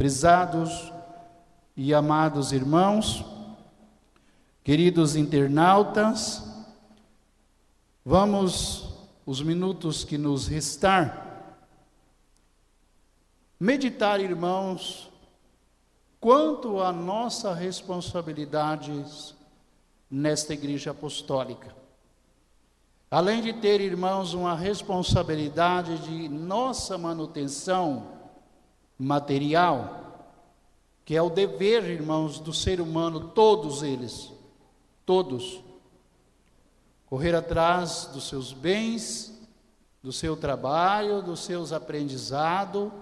Prezados e amados irmãos, queridos internautas, vamos, os minutos que nos restar, meditar, irmãos, quanto à nossa responsabilidade nesta igreja apostólica. Além de ter, irmãos, uma responsabilidade de nossa manutenção material, que é o dever, irmãos, do ser humano, todos eles, todos, correr atrás dos seus bens, do seu trabalho, dos seus aprendizados,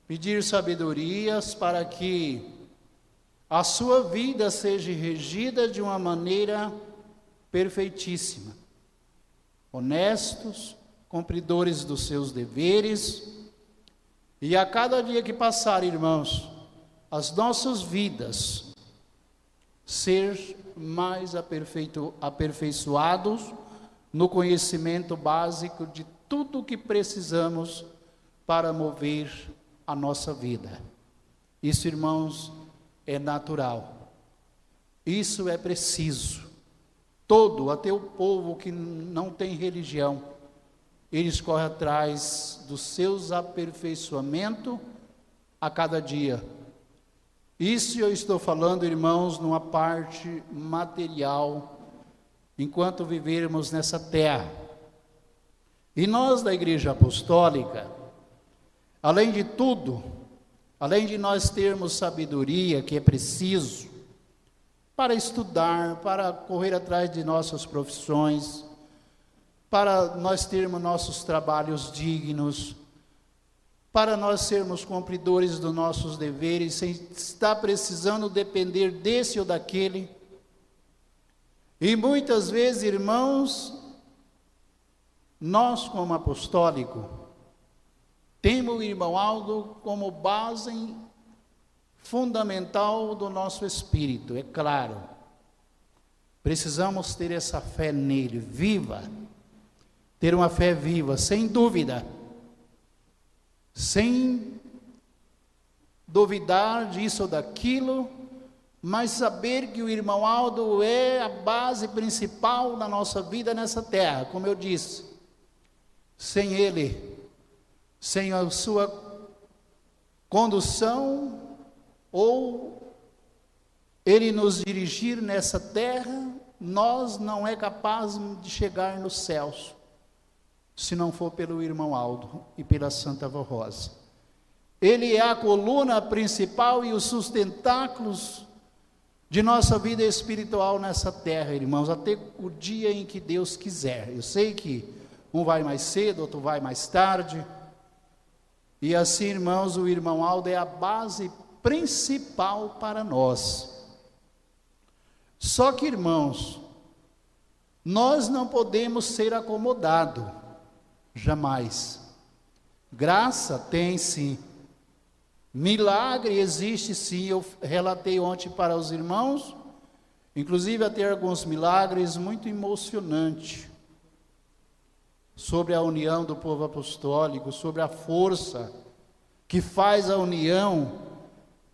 pedir sabedorias para que a sua vida seja regida de uma maneira perfeitíssima. Honestos, cumpridores dos seus deveres, e a cada dia que passar, irmãos, as nossas vidas ser mais aperfeiçoados no conhecimento básico de tudo o que precisamos para mover a nossa vida. Isso, irmãos, é natural. Isso é preciso. Até o povo que não tem religião, eles correm atrás dos seus aperfeiçoamentos a cada dia. Isso eu estou falando, irmãos, numa parte material, enquanto vivermos nessa terra. E nós da Igreja Apostólica, além de tudo, além de nós termos sabedoria, que é preciso, para estudar, para correr atrás de nossas profissões, para nós termos nossos trabalhos dignos, para nós sermos cumpridores dos nossos deveres, sem estar precisando depender desse ou daquele. E muitas vezes, irmãos, nós como apostólico, temos o irmão Aldo como base fundamental do nosso espírito, é claro. Precisamos ter essa fé nele, viva. Ter uma fé viva, sem dúvida. Sem duvidar disso ou daquilo, mas saber que o irmão Aldo é a base principal da nossa vida nessa terra, como eu disse. Sem ele, sem a sua condução, ou ele nos dirigir nessa terra, nós não é capaz de chegar nos céus, se não for pelo irmão Aldo e pela Santa Avó Rosa. Ele é a coluna principal e os sustentáculos de nossa vida espiritual nessa terra, irmãos, até o dia em que Deus quiser. Eu sei que um vai mais cedo, outro vai mais tarde, e assim, irmãos, o irmão Aldo é a base principal para nós. Só que, irmãos, nós não podemos ser acomodados, jamais. Graça tem sim, milagre existe sim. Eu relatei ontem para os irmãos, inclusive até alguns milagres muito emocionantes, sobre a união do povo apostólico, sobre a força que faz a união,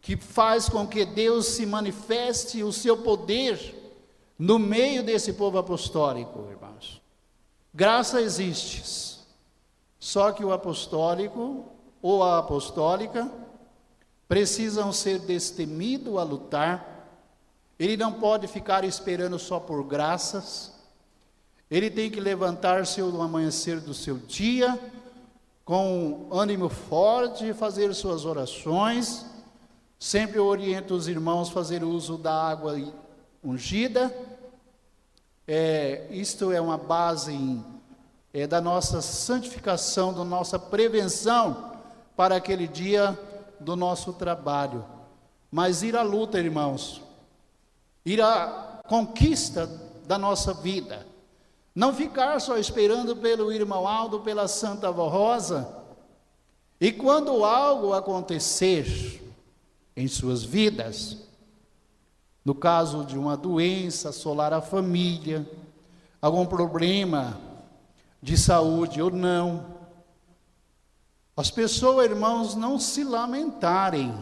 que faz com que Deus se manifeste o seu poder no meio desse povo apostólico, irmãos. Graça existe, só que o apostólico ou a apostólica precisam ser destemidos a lutar. Ele não pode ficar esperando só por graças. Ele tem que levantar-se no amanhecer do seu dia, com ânimo forte, fazer suas orações. Sempre eu oriento os irmãos a fazer uso da água ungida. Isto é uma base da nossa santificação, da nossa prevenção para aquele dia do nosso trabalho. Mas ir à luta, irmãos, ir à conquista da nossa vida. Não ficar só esperando pelo irmão Aldo, pela Santa Avó Rosa, e quando algo acontecer em suas vidas, no caso de uma doença assolar a família, algum problema de saúde ou não, As pessoas, irmãos, não se lamentarem,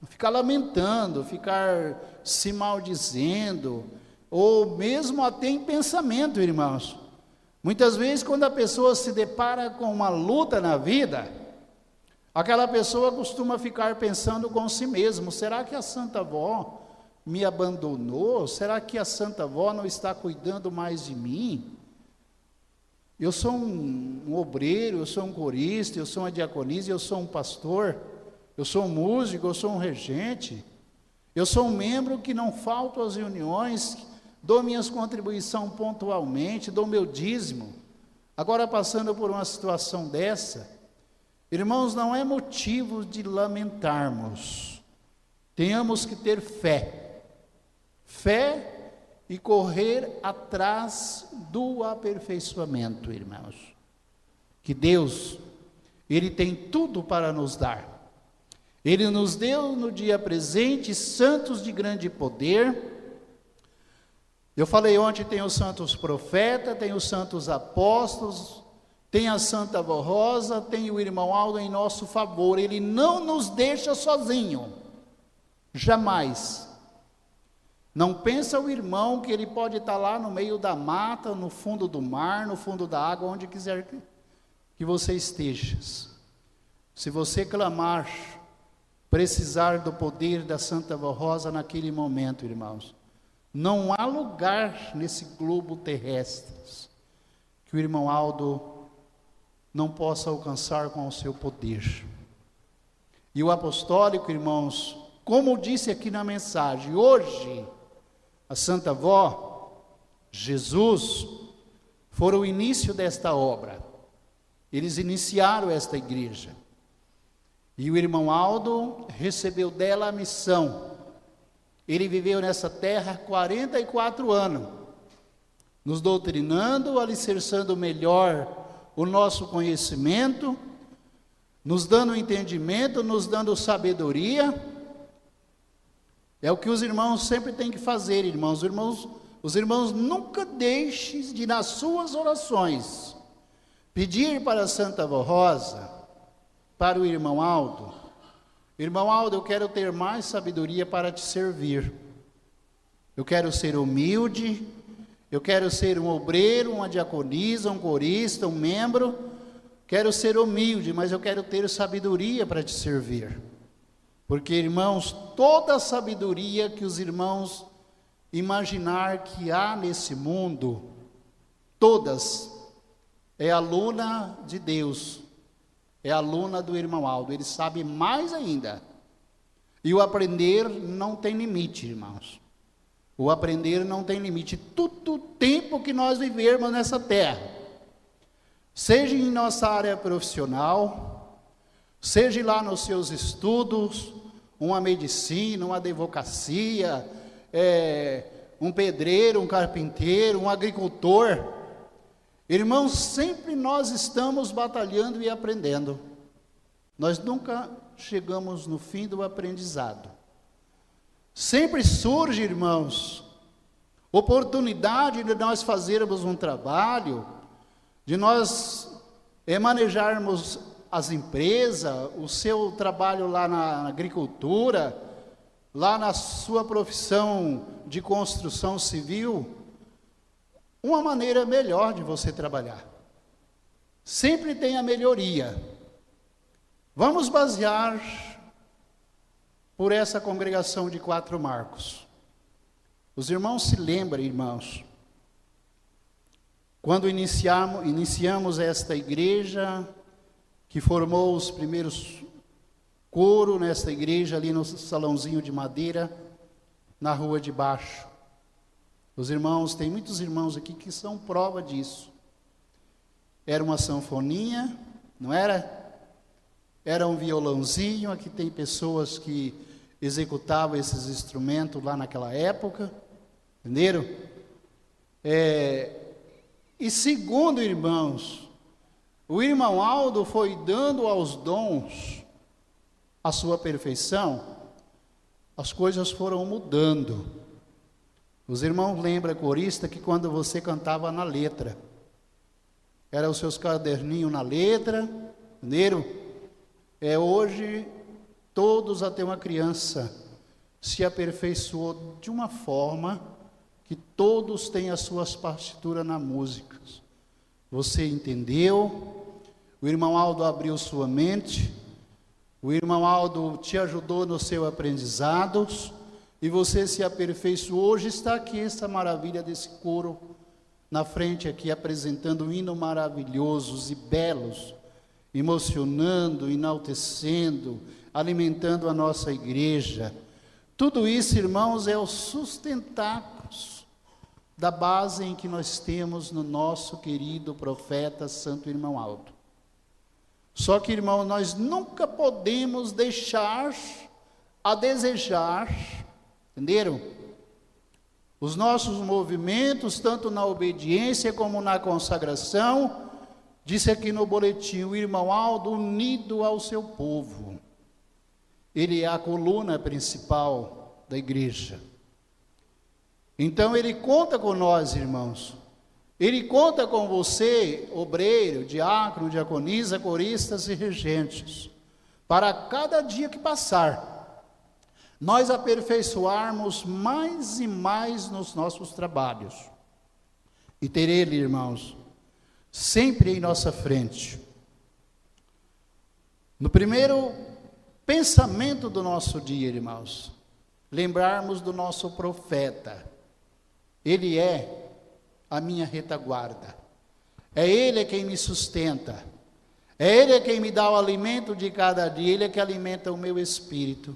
ficar lamentando, ficar se maldizendo, ou mesmo até em pensamento, irmãos. Muitas vezes, quando a pessoa se depara com uma luta na vida, aquela pessoa costuma ficar pensando com si mesmo: será que a Santa Avó me abandonou? Será que a Santa Avó não está cuidando mais de mim? Eu sou um obreiro, eu sou um corista, eu sou uma diaconisa, eu sou um pastor, eu sou um músico, eu sou um regente, eu sou um membro que não falto às reuniões, dou minhas contribuições pontualmente, dou meu dízimo. Agora, passando por uma situação dessa, irmãos, não é motivo de lamentarmos. Tenhamos que ter fé. Fé e correr atrás do aperfeiçoamento, irmãos. Que Deus, Ele tem tudo para nos dar. Ele nos deu no dia presente santos de grande poder. Eu falei ontem, tem os santos profetas, tem os santos apóstolos, tem a Santa Avó Rosa, tem o irmão Aldo em nosso favor. Ele não nos deixa sozinho, jamais. Não pensa o irmão que ele pode estar lá no meio da mata, no fundo do mar, no fundo da água, onde quiser que você esteja. Se você clamar, precisar do poder da Santa Avó Rosa naquele momento, irmãos, não há lugar nesse globo terrestre que o irmão Aldo não possa alcançar com o seu poder. E o apostólico, irmãos, como disse aqui na mensagem, hoje, a Santa Avó, Jesus, foram o início desta obra. Eles iniciaram esta igreja. E o irmão Aldo recebeu dela a missão. Ele viveu nessa terra 44 anos, nos doutrinando, alicerçando melhor o nosso conhecimento, nos dando entendimento, nos dando sabedoria. É o que os irmãos sempre têm que fazer, irmãos. Os irmãos nunca deixem de, nas suas orações, pedir para a Santa Avó Rosa, para o irmão Aldo: irmão Aldo, eu quero ter mais sabedoria para te servir. Eu quero ser humilde, eu quero ser um obreiro, uma diaconisa, um corista, um membro. Quero ser humilde, mas eu quero ter sabedoria para te servir. Porque, irmãos, toda a sabedoria que os irmãos imaginar que há nesse mundo, todas, é aluna de Deus, é aluna do irmão Aldo. Ele sabe mais ainda. E o aprender não tem limite, irmãos. O aprender não tem limite. Todo o tempo que nós vivermos nessa terra, seja em nossa área profissional, seja lá nos seus estudos, uma medicina, uma advocacia, um pedreiro, um carpinteiro, um agricultor. Irmãos, sempre nós estamos batalhando e aprendendo. Nós nunca chegamos no fim do aprendizado. Sempre surge, irmãos, oportunidade de nós fazermos um trabalho, de nós manejarmos as empresas, o seu trabalho lá na agricultura, lá na sua profissão de construção civil, uma maneira melhor de você trabalhar. Sempre tem a melhoria. Vamos basear por essa congregação de 4 Marcos. Os irmãos se lembram, irmãos, quando iniciamos esta igreja, que formou os primeiros coros nesta igreja, ali no salãozinho de madeira, na rua de baixo. Os irmãos, tem muitos irmãos aqui que são prova disso. Era uma sanfoninha, não era? Era um violãozinho. Aqui tem pessoas que executavam esses instrumentos lá naquela época, entenderam? E segundo, irmãos, o irmão Aldo foi dando aos dons a sua perfeição, as coisas foram mudando. Os irmãos lembram, corista, que quando você cantava na letra, eram os seus caderninhos na letra, entenderam? Hoje, todos até uma criança se aperfeiçoou de uma forma que todos têm as suas partituras na música. Você entendeu? O irmão Aldo abriu sua mente, o irmão Aldo te ajudou no seu aprendizado, e você se aperfeiçoou. Hoje está aqui essa maravilha desse coro, na frente aqui, apresentando hinos maravilhosos e belos, emocionando, enaltecendo, alimentando a nossa igreja. Tudo isso, irmãos, é o sustentáculo da base em que nós temos no nosso querido profeta Santo Irmão Aldo. Só que, irmão, nós nunca podemos deixar a desejar, entenderam? Os nossos movimentos, tanto na obediência como na consagração, disse aqui no boletim, o irmão Aldo unido ao seu povo. Ele é a coluna principal da igreja. Então ele conta com nós, irmãos. Ele conta com você, obreiro, diácono, diaconisa, coristas e regentes, para cada dia que passar, nós aperfeiçoarmos mais e mais nos nossos trabalhos. E ter Ele, irmãos, sempre em nossa frente. No primeiro pensamento do nosso dia, irmãos, lembrarmos do nosso profeta. Ele é a minha retaguarda. É Ele quem me sustenta. É Ele quem me dá o alimento de cada dia. Ele é que alimenta o meu espírito.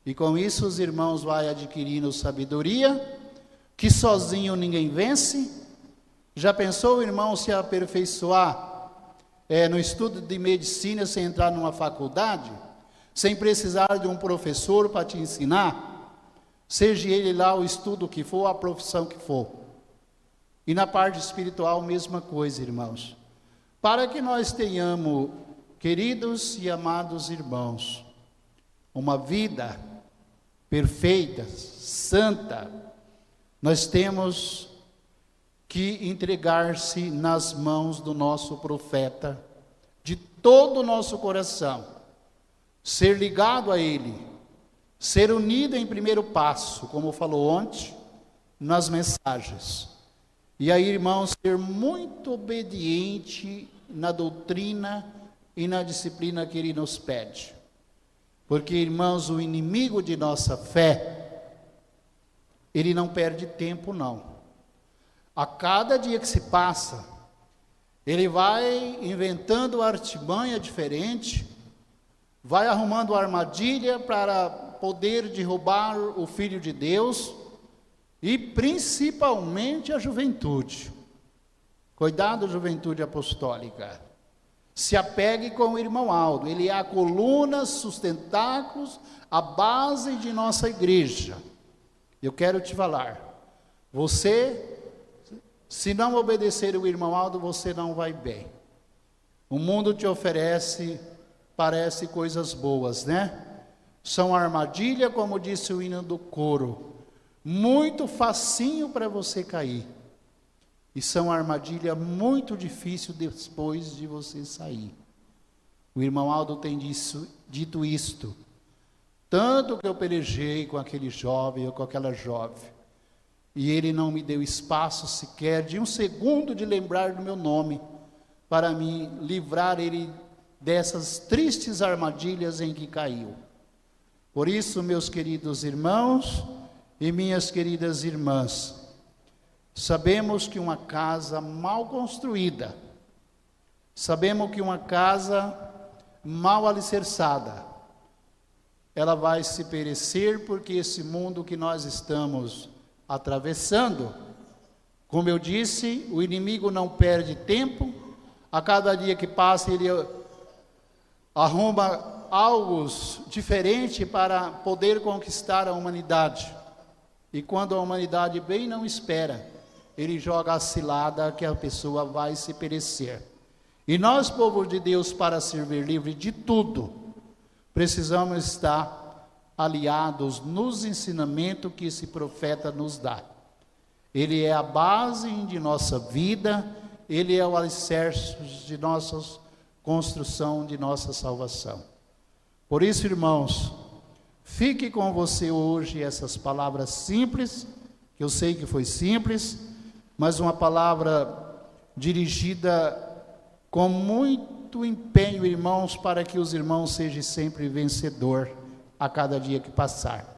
E com isso os irmãos vão adquirindo sabedoria, que sozinho ninguém vence. Já pensou, irmão, se aperfeiçoar no estudo de medicina sem entrar numa faculdade? Sem precisar de um professor para te ensinar? Seja ele lá o estudo que for, a profissão que for. E na parte espiritual, mesma coisa, irmãos. Para que nós tenhamos, queridos e amados irmãos, uma vida perfeita, santa, nós temos que entregar-se nas mãos do nosso profeta, de todo o nosso coração, ser ligado a Ele, ser unido em primeiro passo, como falou ontem, nas mensagens. E aí, irmãos, ser muito obediente na doutrina e na disciplina que Ele nos pede. Porque, irmãos, o inimigo de nossa fé, ele não perde tempo, não. A cada dia que se passa, ele vai inventando artimanha diferente, vai arrumando armadilha para poder derrubar o Filho de Deus, e principalmente a juventude. Cuidado, juventude apostólica. Se apegue com o irmão Aldo. Ele é a coluna, sustentáculos, a base de nossa igreja. Eu quero te falar. Você, se não obedecer o irmão Aldo, você não vai bem. O mundo te oferece, parece coisas boas, né? São armadilha, como disse o hino do coro. Muito facinho para você cair. E são armadilha muito difícil depois de você sair. O irmão Aldo tem dito isto. Tanto que eu pelejei com aquele jovem ou com aquela jovem. E ele não me deu espaço sequer de um segundo de lembrar do meu nome, para me livrar ele dessas tristes armadilhas em que caiu. Por isso, meus queridos irmãos e minhas queridas irmãs, sabemos que uma casa mal construída, sabemos que uma casa mal alicerçada, ela vai se perecer, porque esse mundo que nós estamos atravessando, como eu disse, o inimigo não perde tempo, a cada dia que passa ele arruma algo diferente para poder conquistar a humanidade. E quando a humanidade bem não espera, ele joga a cilada que a pessoa vai se perecer. E nós, povo de Deus, para servir livre de tudo, precisamos estar aliados nos ensinamentos que esse profeta nos dá. Ele é a base de nossa vida, ele é o alicerce de nossa construção, de nossa salvação. Por isso, irmãos, fique com você hoje essas palavras simples, que eu sei que foi simples, mas uma palavra dirigida com muito empenho, irmãos, para que os irmãos sejam sempre vencedor a cada dia que passar.